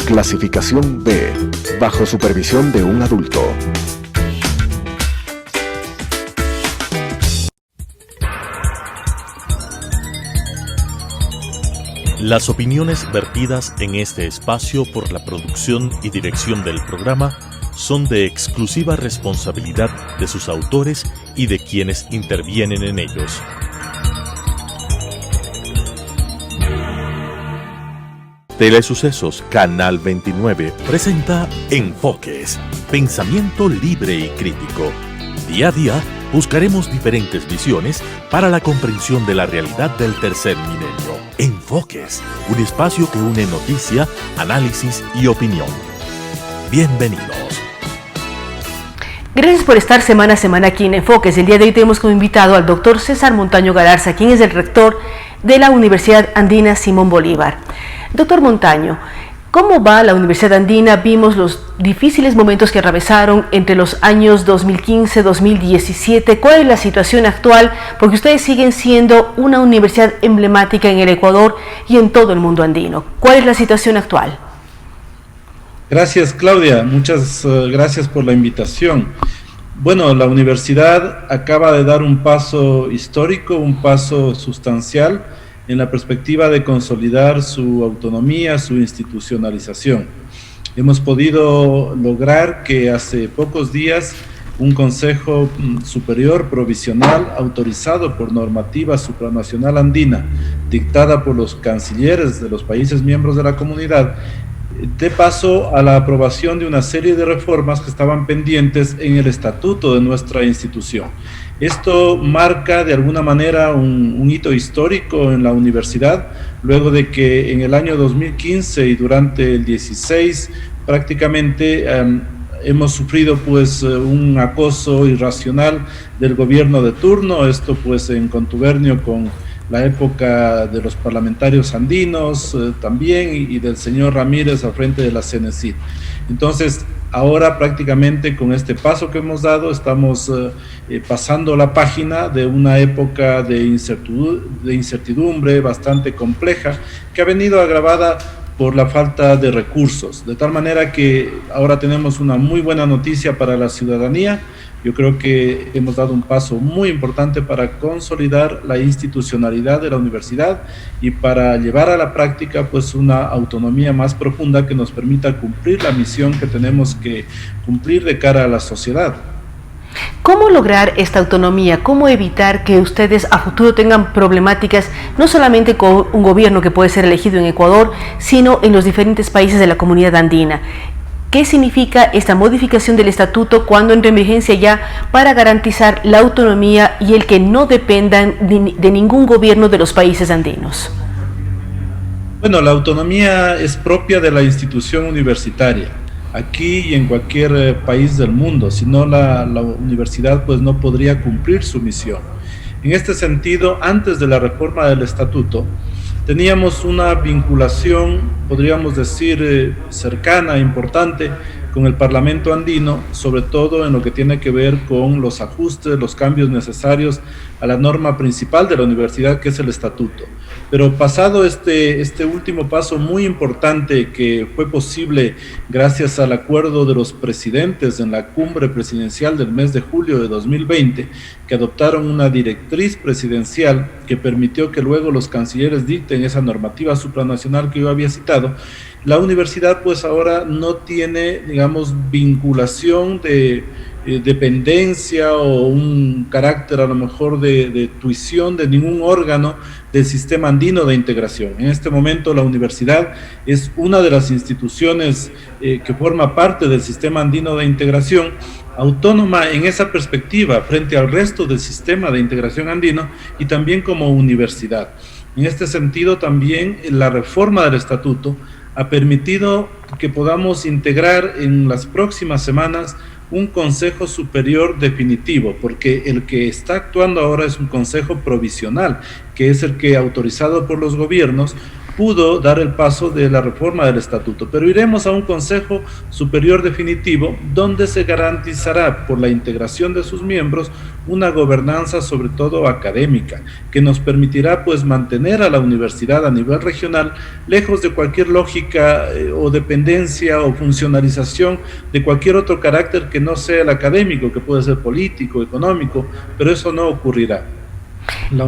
Clasificación B, bajo supervisión de un adulto. Las opiniones vertidas en este espacio por la producción y dirección del programa son de exclusiva responsabilidad de sus autores y de quienes intervienen en ellos. Telesucesos Canal 29 presenta Enfoques, pensamiento libre y crítico. Día a día buscaremos diferentes visiones para la comprensión de la realidad del tercer milenio. Enfoques, un espacio que une noticia, análisis y opinión. Bienvenidos. Gracias por estar semana a semana aquí en Enfoques. El día de hoy tenemos como invitado al doctor César Montaño Galarza, quien es el rector de la Universidad Andina Simón Bolívar. Doctor Montaño, ¿cómo va la Universidad Andina? Vimos los difíciles momentos que atravesaron entre los años 2015-2017. ¿Cuál es la situación actual? Porque ustedes siguen siendo una universidad emblemática en el Ecuador y en todo el mundo andino. ¿Cuál es la situación actual? Gracias, Claudia. Muchas gracias por la invitación. Bueno, la universidad acaba de dar un paso histórico, un paso sustancial en la perspectiva de consolidar su autonomía, su institucionalización. Hemos podido lograr que hace pocos días un Consejo Superior Provisional autorizado por normativa supranacional andina, dictada por los cancilleres de los países miembros de la comunidad, dé paso a la aprobación de una serie de reformas que estaban pendientes en el estatuto de nuestra institución. Esto marca de alguna manera un hito histórico en la universidad, luego de que en el año 2015 y durante el 16 prácticamente hemos sufrido pues un acoso irracional del gobierno de turno, esto pues en contubernio con la época de los parlamentarios andinos también y del señor Ramírez al frente de la CENESID. Entonces, ahora prácticamente con este paso que hemos dado estamos pasando la página de una época de incertidumbre bastante compleja que ha venido agravada por la falta de recursos, de tal manera que ahora tenemos una muy buena noticia para la ciudadanía. Yo creo que hemos dado un paso muy importante para consolidar la institucionalidad de la universidad y para llevar a la práctica pues una autonomía más profunda que nos permita cumplir la misión que tenemos que cumplir de cara a la sociedad. ¿Cómo lograr esta autonomía? ¿Cómo evitar que ustedes a futuro tengan problemáticas no solamente con un gobierno que puede ser elegido en Ecuador, sino en los diferentes países de la comunidad andina? ¿Qué significa esta modificación del estatuto cuando entra en vigencia ya para garantizar la autonomía y el que no dependan de ningún gobierno de los países andinos? Bueno, la autonomía es propia de la institución universitaria, aquí y en cualquier país del mundo, si no la universidad pues no podría cumplir su misión. En este sentido, antes de la reforma del estatuto, teníamos una vinculación, podríamos decir, cercana, importante, con el Parlamento andino, sobre todo en lo que tiene que ver con los ajustes, los cambios necesarios a la norma principal de la universidad, que es el estatuto. Pero pasado este último paso muy importante que fue posible gracias al acuerdo de los presidentes en la cumbre presidencial del mes de julio de 2020, que adoptaron una directriz presidencial que permitió que luego los cancilleres dicten esa normativa supranacional que yo había citado, la universidad pues ahora no tiene, digamos, vinculación de dependencia o un carácter a lo mejor de tuición de ningún órgano del sistema andino de integración. En este momento la universidad es una de las instituciones que forma parte del sistema andino de integración, autónoma en esa perspectiva frente al resto del sistema de integración andino y también como universidad. En este sentido también la reforma del estatuto ha permitido que podamos integrar en las próximas semanas un consejo superior definitivo, porque el que está actuando ahora es un consejo provisional, que es el que, autorizado por los gobiernos, pudo dar el paso de la reforma del estatuto, pero iremos a un Consejo Superior Definitivo donde se garantizará por la integración de sus miembros una gobernanza sobre todo académica, que nos permitirá pues mantener a la universidad a nivel regional lejos de cualquier lógica o dependencia o funcionalización de cualquier otro carácter que no sea el académico, que puede ser político, económico, pero eso no ocurrirá.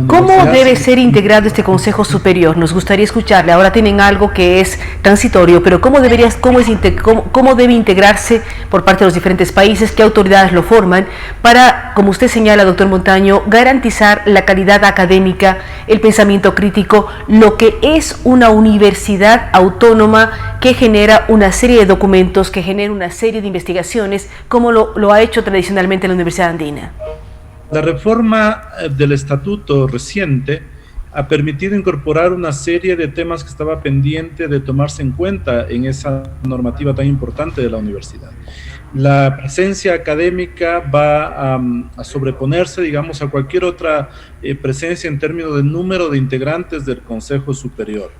¿Cómo debe ser integrado este Consejo Superior? Nos gustaría escucharle. Ahora tienen algo que es transitorio, pero ¿cómo debe integrarse por parte de los diferentes países? ¿Qué autoridades lo forman? Para, como usted señala, doctor Montaño, garantizar la calidad académica, el pensamiento crítico, lo que es una universidad autónoma que genera una serie de documentos, que genera una serie de investigaciones, como lo ha hecho tradicionalmente la Universidad Andina. La reforma del estatuto reciente ha permitido incorporar una serie de temas que estaba pendiente de tomarse en cuenta en esa normativa tan importante de la universidad. La presencia académica va a sobreponerse, digamos, a cualquier otra presencia en términos de número de integrantes del Consejo Superior.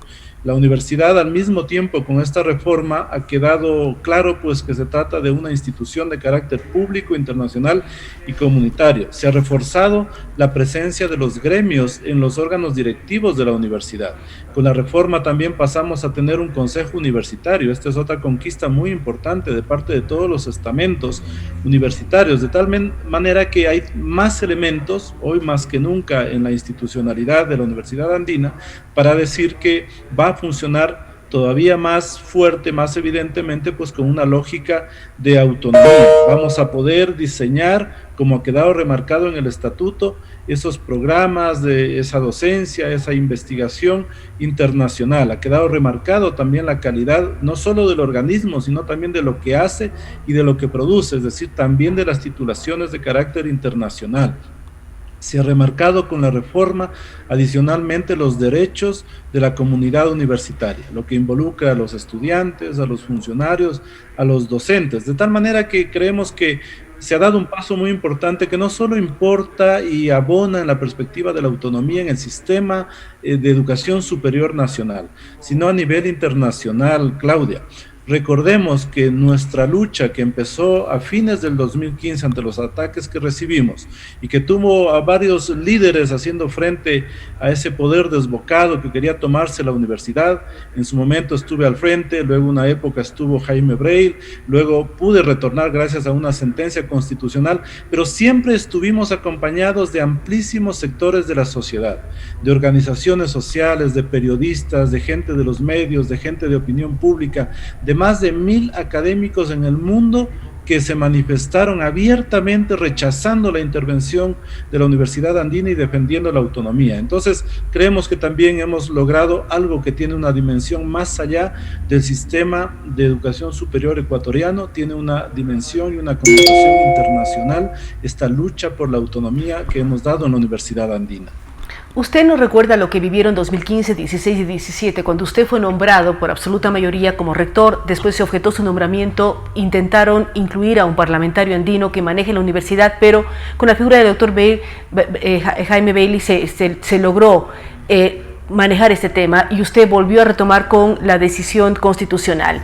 La universidad, al mismo tiempo, con esta reforma, ha quedado claro pues que se trata de una institución de carácter público, internacional y comunitario. Se ha reforzado la presencia de los gremios en los órganos directivos de la universidad. Con la reforma también pasamos a tener un consejo universitario. Esta es otra conquista muy importante de parte de todos los estamentos universitarios, de tal manera que hay más elementos, hoy más que nunca, en la institucionalidad de la Universidad Andina, para decir que va a funcionar todavía más fuerte, más evidentemente, pues con una lógica de autonomía. Vamos a poder diseñar, como ha quedado remarcado en el estatuto, esos programas de esa docencia, esa investigación internacional. Ha quedado remarcado también la calidad, no solo del organismo, sino también de lo que hace y de lo que produce, es decir, también de las titulaciones de carácter internacional. Se ha remarcado con la reforma adicionalmente los derechos de la comunidad universitaria, lo que involucra a los estudiantes, a los funcionarios, a los docentes, de tal manera que creemos que se ha dado un paso muy importante que no solo importa y abona en la perspectiva de la autonomía en el sistema de educación superior nacional, sino a nivel internacional, Claudia. Recordemos que nuestra lucha, que empezó a fines del 2015 ante los ataques que recibimos y que tuvo a varios líderes haciendo frente a ese poder desbocado que quería tomarse la universidad. En su momento estuve al frente, luego una época estuvo Jaime Breil, luego pude retornar gracias a una sentencia constitucional, pero siempre estuvimos acompañados de amplísimos sectores de la sociedad, de organizaciones sociales, de periodistas, de gente de los medios, de gente de opinión pública, de más de 1000 académicos en el mundo que se manifestaron abiertamente rechazando la intervención de la Universidad Andina y defendiendo la autonomía. Entonces, creemos que también hemos logrado algo que tiene una dimensión más allá del sistema de educación superior ecuatoriano, tiene una dimensión y una connotación internacional, esta lucha por la autonomía que hemos dado en la Universidad Andina. ¿Usted no recuerda lo que vivieron 2015, 16 y 17, cuando usted fue nombrado por absoluta mayoría como rector? Después se objetó su nombramiento, intentaron incluir a un parlamentario andino que maneje la universidad, pero con la figura del doctor Jaime Bailey se logró manejar este tema y usted volvió a retomar con la decisión constitucional.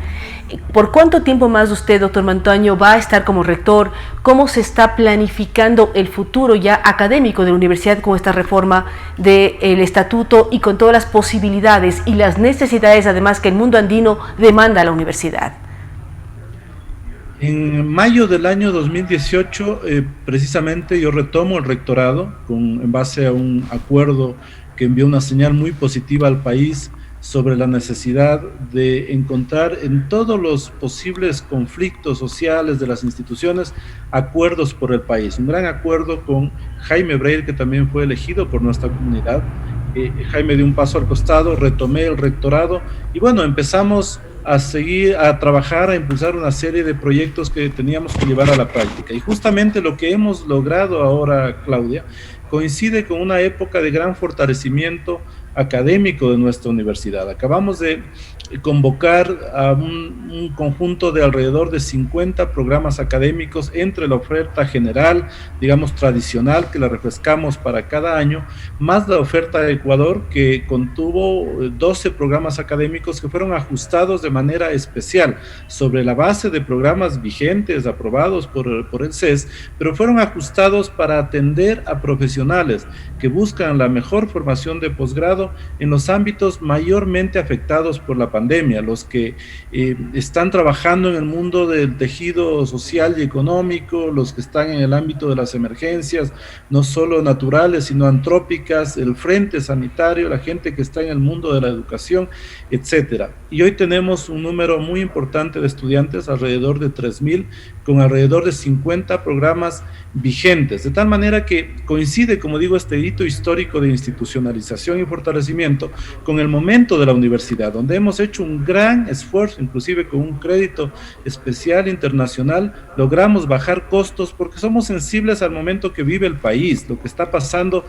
¿Por cuánto tiempo más usted, doctor Montaño, va a estar como rector? ¿Cómo se está planificando el futuro ya académico de la universidad con esta reforma del estatuto y con todas las posibilidades y las necesidades además que el mundo andino demanda a la universidad? En mayo del año 2018, precisamente yo retomo el rectorado en base a un acuerdo que envió una señal muy positiva al país sobre la necesidad de encontrar en todos los posibles conflictos sociales de las instituciones acuerdos por el país. Un gran acuerdo con Jaime Breil, que también fue elegido por nuestra comunidad. Jaime dio un paso al costado, retomé el rectorado y bueno, empezamos a seguir, a trabajar, a impulsar una serie de proyectos que teníamos que llevar a la práctica. Y justamente lo que hemos logrado ahora, Claudia, coincide con una época de gran fortalecimiento académico de nuestra universidad. Acabamos de convocar a un conjunto de alrededor de 50 programas académicos entre la oferta general, digamos tradicional, que la refrescamos para cada año, más la oferta de Ecuador, que contuvo 12 programas académicos que fueron ajustados de manera especial sobre la base de programas vigentes aprobados por el CES, pero fueron ajustados para atender a profesionales que buscan la mejor formación de posgrado en los ámbitos mayormente afectados por la pandemia, los que están trabajando en el mundo del tejido social y económico, los que están en el ámbito de las emergencias, no solo naturales, sino antrópicas, el frente sanitario, la gente que está en el mundo de la educación, etcétera. Y hoy tenemos un número muy importante de estudiantes, alrededor de 3.000, con alrededor de 50 programas vigentes, de tal manera que coincide, como digo, este hito histórico de institucionalización y fortalecimiento con el momento de la universidad, donde hemos hecho un gran esfuerzo, inclusive con un crédito especial internacional, logramos bajar costos porque somos sensibles al momento que vive el país, lo que está pasando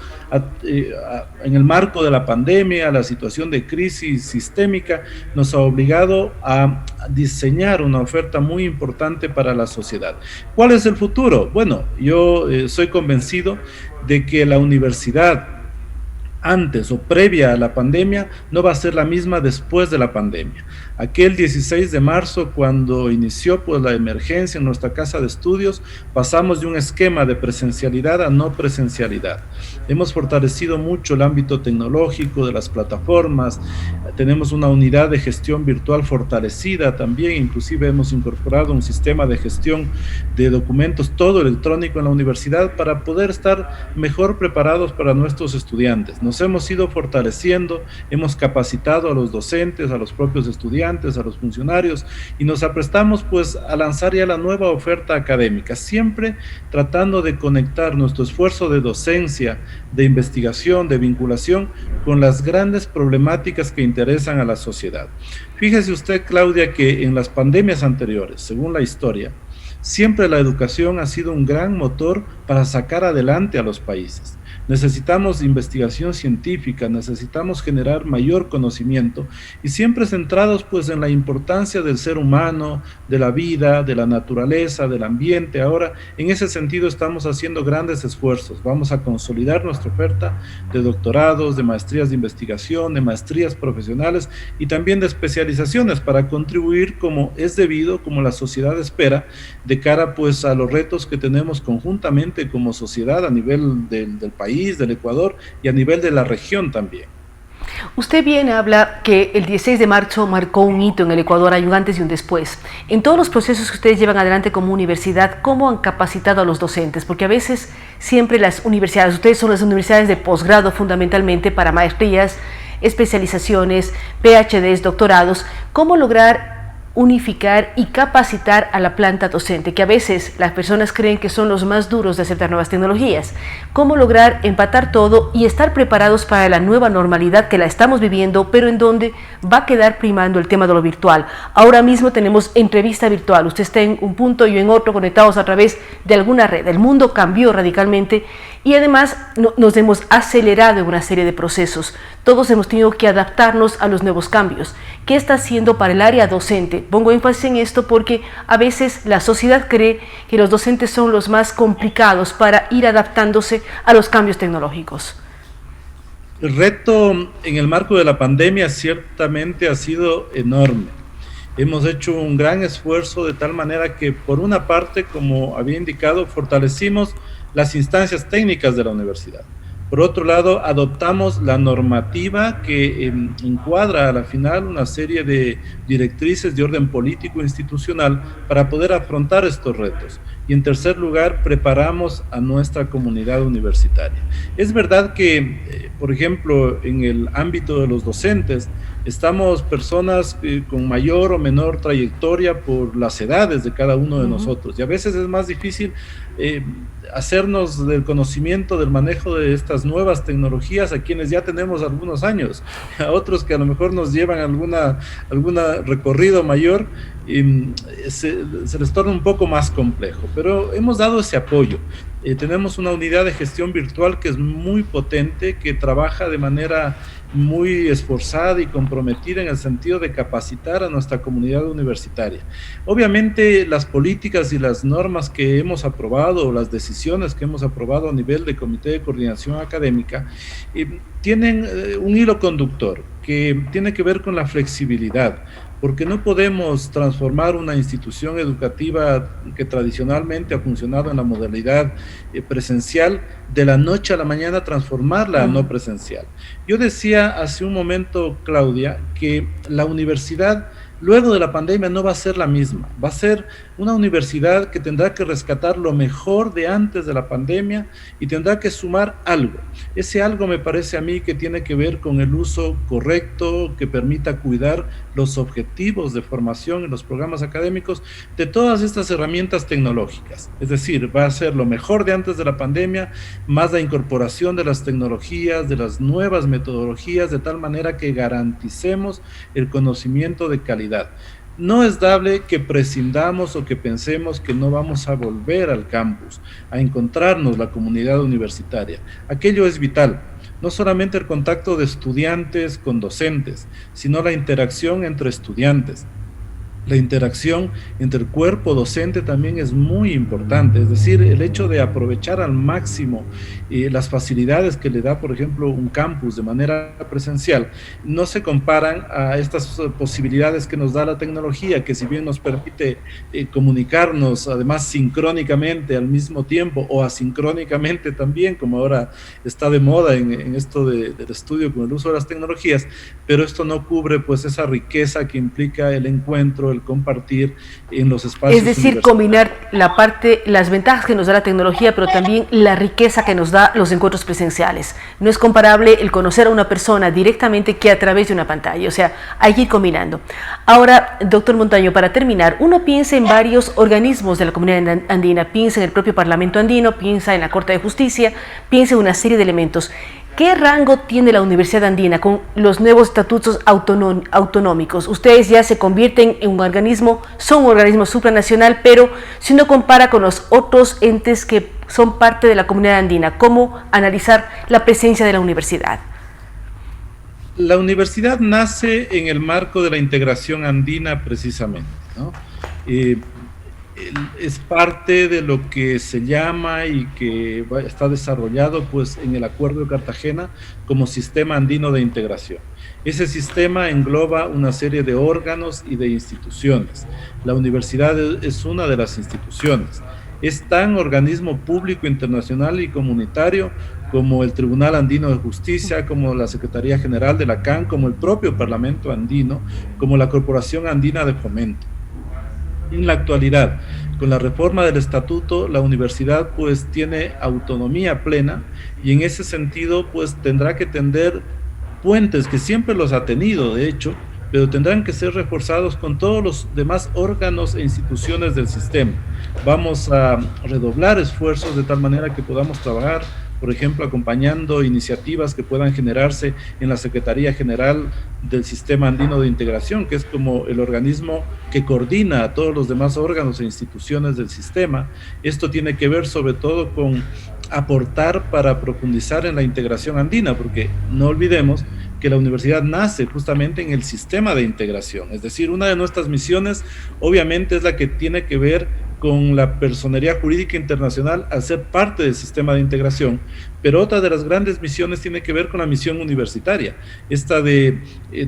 en el marco de la pandemia, la situación de crisis sistémica, nos ha obligado a diseñar una oferta muy importante para la sociedad. ¿Cuál es el futuro? Bueno, yo soy convencido de que la universidad, antes o previa a la pandemia, no va a ser la misma después de la pandemia. Aquel 16 de marzo, cuando inició pues la emergencia en nuestra casa de estudios, pasamos de un esquema de presencialidad a no presencialidad. Hemos fortalecido mucho el ámbito tecnológico de las plataformas, tenemos una unidad de gestión virtual fortalecida también, inclusive hemos incorporado un sistema de gestión de documentos todo electrónico en la universidad para poder estar mejor preparados para nuestros estudiantes. Nos hemos ido fortaleciendo, hemos capacitado a los docentes, a los propios estudiantes, a los funcionarios, y nos aprestamos pues a lanzar ya la nueva oferta académica, siempre tratando de conectar nuestro esfuerzo de docencia, de investigación, de vinculación con las grandes problemáticas que interesan a la sociedad. Fíjese usted, Claudia, que en las pandemias anteriores, según la historia, siempre la educación ha sido un gran motor para sacar adelante a los países. Necesitamos investigación científica, necesitamos generar mayor conocimiento y siempre centrados pues en la importancia del ser humano, de la vida, de la naturaleza, del ambiente. Ahora, en ese sentido estamos haciendo grandes esfuerzos. Vamos a consolidar nuestra oferta de doctorados, de maestrías de investigación, de maestrías profesionales y también de especializaciones para contribuir como es debido, como la sociedad espera, de cara pues a los retos que tenemos conjuntamente como sociedad a nivel del país, del Ecuador y a nivel de la región también. Usted bien habla que el 16 de marzo marcó un hito en el Ecuador, hay un antes y un después. En todos los procesos que ustedes llevan adelante como universidad, ¿cómo han capacitado a los docentes? Porque a veces siempre las universidades, ustedes son las universidades de posgrado fundamentalmente para maestrías, especializaciones, PhDs, doctorados. ¿Cómo lograr unificar y capacitar a la planta docente, que a veces las personas creen que son los más duros de aceptar nuevas tecnologías? ¿Cómo lograr empatar todo y estar preparados para la nueva normalidad que la estamos viviendo, pero en donde va a quedar primando el tema de lo virtual? Ahora mismo tenemos entrevista virtual, usted está en un punto y yo en otro, conectados a través de alguna red. El mundo cambió radicalmente y además nos hemos acelerado en una serie de procesos. Todos hemos tenido que adaptarnos a los nuevos cambios. ¿Qué está haciendo para el área docente? Pongo énfasis en esto porque a veces la sociedad cree que los docentes son los más complicados para ir adaptándose a los cambios tecnológicos. El reto en el marco de la pandemia ciertamente ha sido enorme. Hemos hecho un gran esfuerzo de tal manera que, por una parte, como había indicado, fortalecimos las instancias técnicas de la universidad. Por otro lado, adoptamos la normativa que encuadra a la final una serie de directrices de orden político e institucional para poder afrontar estos retos. y en tercer lugar, preparamos a nuestra comunidad universitaria. Es verdad que, por ejemplo, en el ámbito de los docentes, estamos personas con mayor o menor trayectoria por las edades de cada uno de nosotros, y a veces es más difícil hacernos del conocimiento del manejo de estas nuevas tecnologías a quienes ya tenemos algunos años, a otros que a lo mejor nos llevan alguna recorrido mayor, y se les torna un poco más complejo, pero hemos dado ese apoyo. Tenemos una unidad de gestión virtual que es muy potente, que trabaja de manera muy esforzada y comprometida en el sentido de capacitar a nuestra comunidad universitaria. Obviamente las políticas y las normas que hemos aprobado o las decisiones que hemos aprobado a nivel de Comité de Coordinación Académica tienen un hilo conductor que tiene que ver con la flexibilidad, porque no podemos transformar una institución educativa que tradicionalmente ha funcionado en la modalidad presencial, de la noche a la mañana transformarla a no presencial. Yo decía hace un momento, Claudia, que la universidad luego de la pandemia no va a ser la misma, va a ser una universidad que tendrá que rescatar lo mejor de antes de la pandemia y tendrá que sumar algo. Ese algo me parece a mí que tiene que ver con el uso correcto, que permita cuidar los objetivos de formación en los programas académicos de todas estas herramientas tecnológicas. Es decir, va a ser lo mejor de antes de la pandemia, más la incorporación de las tecnologías, de las nuevas metodologías, de tal manera que garanticemos el conocimiento de calidad. No es dable que prescindamos o que pensemos que no vamos a volver al campus, a encontrarnos la comunidad universitaria. Aquello es vital, no solamente el contacto de estudiantes con docentes, sino la interacción entre estudiantes. La interacción entre el cuerpo docente también es muy importante, es decir, el hecho de aprovechar al máximo las facilidades que le da, por ejemplo, un campus de manera presencial, no se comparan a estas posibilidades que nos da la tecnología, que si bien nos permite comunicarnos, además sincrónicamente al mismo tiempo o asincrónicamente también, como ahora está de moda en esto del estudio con el uso de las tecnologías, pero esto no cubre pues esa riqueza que implica el encuentro, el compartir en los espacios. Es decir, combinar las ventajas que nos da la tecnología, pero también la riqueza que nos da los encuentros presenciales. No es comparable el conocer a una persona directamente que a través de una pantalla, o sea, hay que ir combinando. Ahora, doctor Montaño, para terminar, uno piensa en varios organismos de la comunidad andina, piensa en el propio Parlamento andino, piensa en la Corte de Justicia, piensa en una serie de elementos. ¿Qué rango tiene la Universidad Andina con los nuevos estatutos autonómicos? Ustedes ya se convierten en un organismo, son un organismo supranacional, pero si uno compara con los otros entes que son parte de la comunidad andina, ¿cómo analizar la presencia de la universidad? La universidad nace en el marco de la integración andina precisamente, ¿no? Es parte de lo que se llama y que está desarrollado pues en el Acuerdo de Cartagena como Sistema Andino de Integración. Ese sistema engloba una serie de órganos y de instituciones. La universidad es una de las instituciones. Es tan organismo público, internacional y comunitario como el Tribunal Andino de Justicia, como la Secretaría General de la CAN, como el propio Parlamento Andino, como la Corporación Andina de Fomento. En la actualidad, con la reforma del estatuto, la universidad pues tiene autonomía plena y en ese sentido pues tendrá que tender puentes que siempre los ha tenido, de hecho, pero tendrán que ser reforzados con todos los demás órganos e instituciones del sistema. Vamos a redoblar esfuerzos de tal manera que podamos trabajar, por ejemplo, acompañando iniciativas que puedan generarse en la Secretaría General del Sistema Andino de Integración, que es como el organismo que coordina a todos los demás órganos e instituciones del sistema. Esto tiene que ver sobre todo con aportar para profundizar en la integración andina, porque no olvidemos que la universidad nace justamente en el sistema de integración, es decir, una de nuestras misiones obviamente es la que tiene que ver con la personería jurídica internacional al ser parte del sistema de integración, pero otra de las grandes misiones tiene que ver con la misión universitaria, esta de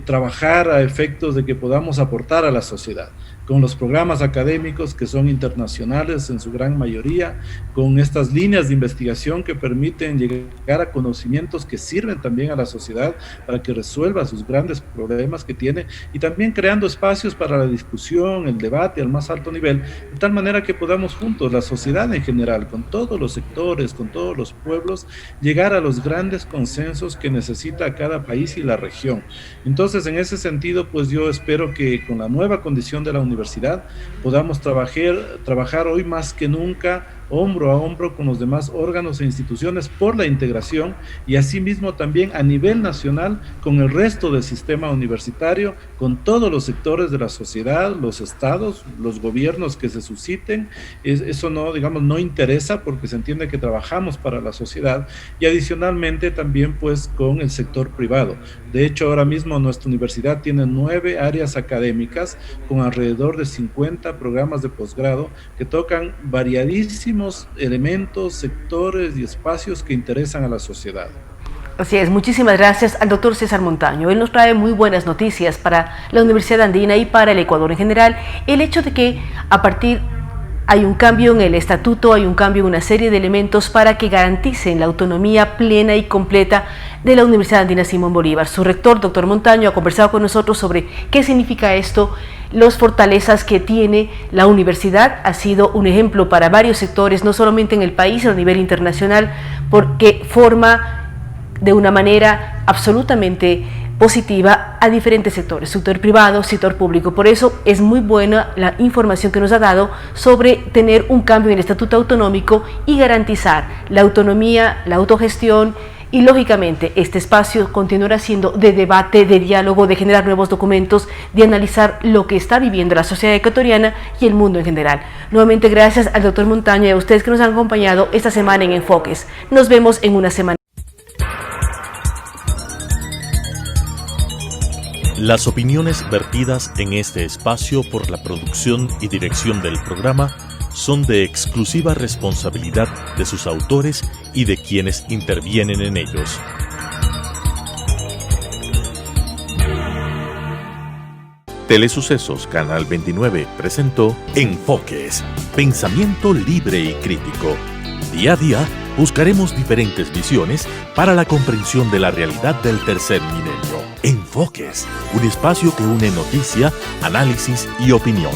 trabajar a efectos de que podamos aportar a la sociedad. con los programas académicos que son internacionales en su gran mayoría, con estas líneas de investigación que permiten llegar a conocimientos que sirven también a la sociedad para que resuelva sus grandes problemas que tiene, y también creando espacios para la discusión, el debate al más alto nivel, de tal manera que podamos juntos, la sociedad en general, con todos los sectores, con todos los pueblos, llegar a los grandes consensos que necesita cada país y la región. Entonces, en ese sentido, pues yo espero que con la nueva condición de la universidad podamos trabajar hoy más que nunca hombro a hombro con los demás órganos e instituciones por la integración, y asimismo también a nivel nacional con el resto del sistema universitario, con todos los sectores de la sociedad, los estados, los gobiernos que se susciten. Eso no, digamos, no interesa, porque se entiende que trabajamos para la sociedad, y adicionalmente también pues con el sector privado. De hecho, ahora mismo nuestra universidad tiene 9 áreas académicas con alrededor de 50 programas de posgrado que tocan variadísimos elementos, sectores y espacios que interesan a la sociedad. Así es, muchísimas gracias al doctor César Montaño. Él nos trae muy buenas noticias para la Universidad Andina y para el Ecuador en general. El hecho de que hay un cambio en el estatuto, hay un cambio en una serie de elementos para que garanticen la autonomía plena y completa de la Universidad Andina Simón Bolívar. Su rector, doctor Montaño, ha conversado con nosotros sobre qué significa esto, las fortalezas que tiene la universidad. Ha sido un ejemplo para varios sectores, no solamente en el país, sino a nivel internacional, porque forma de una manera absolutamente positiva a diferentes sectores, sector privado, sector público. Por eso es muy buena la información que nos ha dado sobre tener un cambio en el estatuto autonómico y garantizar la autonomía, la autogestión, y lógicamente este espacio continuará siendo de debate, de diálogo, de generar nuevos documentos, de analizar lo que está viviendo la sociedad ecuatoriana y el mundo en general. Nuevamente gracias al doctor Montaño y a ustedes que nos han acompañado esta semana en Enfoques. Nos vemos en una semana. Las opiniones vertidas en este espacio por la producción y dirección del programa son de exclusiva responsabilidad de sus autores y de quienes intervienen en ellos. Telesucesos Canal 29 presentó Enfoques, pensamiento libre y crítico. Día a día buscaremos diferentes visiones para la comprensión de la realidad del tercer milenio. Enfoques, un espacio que une noticia, análisis y opinión.